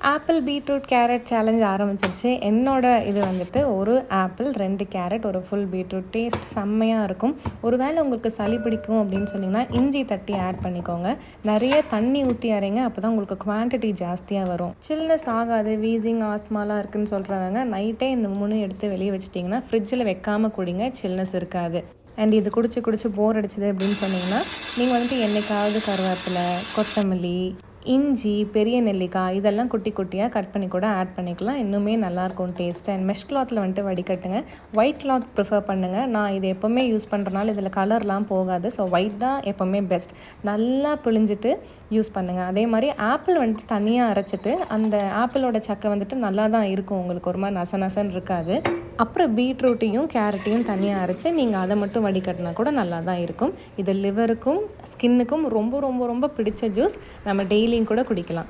Apple beetroot carrot challenge ஆரம்பிச்சிருச்சு. என்னோட இது வந்துட்டு ஒரு ஆப்பிள் 2 கேரட் ஒரு ஃபுல் பீட்ரூட். டேஸ்ட் செம்மையாக இருக்கும். ஒருவேளை உங்களுக்கு சளி பிடிக்கும் அப்படின்னு சொன்னிங்கன்னா இஞ்சி தட்டி ஆட் பண்ணிக்கோங்க. நிறைய தண்ணி ஊற்றி அரைங்க, அப்போ தான் உங்களுக்கு குவான்டிட்டி ஜாஸ்தியாக வரும். சில்னஸ் ஆகாது, வீசிங் ஆஸ்மாலாம் இருக்குதுன்னு சொல்கிறவங்க நைட்டே இந்த 3 எடுத்து வெளியே வச்சிட்டிங்கன்னா ஃப்ரிட்ஜில் வைக்காமல் குடிங்க, சில்னஸ் இருக்காது. அண்ட் இது குடிச்சு போர் அடிச்சது அப்படின்னு சொன்னிங்கன்னா நீங்கள் வந்துட்டு என்றைக்காவது கருவேப்பிலை, கொத்தமல்லி, இஞ்சி, பெரிய நெல்லிக்காய் இதெல்லாம் குட்டி குட்டியாக கட் பண்ணி கூட ஆட் பண்ணிக்கலாம். இன்னுமே நல்லாயிருக்கும் டேஸ்ட். அண்ட் மெஷ் கிளாத்தில் வந்துட்டு வடிகட்டுங்க. ஒயிட் கிளாத் ப்ரிஃபர் பண்ணுங்கள். நான் இது எப்போவுமே யூஸ் பண்ணுறனால இதில் கலர்லாம் போகாது. ஸோ ஒயிட் தான் எப்போவுமே பெஸ்ட். நல்லா பிழிஞ்சிட்டு யூஸ் பண்ணுங்கள். அதே மாதிரி ஆப்பிள் வந்துட்டு தனியாக அரைச்சிட்டு அந்த ஆப்பிளோட சக்கை வந்துட்டு நல்லா தான் இருக்கும், உங்களுக்கு ஒரு மாதிரி நசன்னு இருக்காது. அப்புறம் பீட்ரூட்டையும் கேரட்டையும் தனியாக அரைச்சி நீங்கள் அதை மட்டும் வடிகட்டினா கூட நல்லா தான் இருக்கும். இது லிவருக்கும் ஸ்கின்னுக்கும் ரொம்ப ரொம்ப ரொம்ப பிடிச்ச ஜூஸ். நம்ம டெய்லியும் கூட குடிக்கலாம்.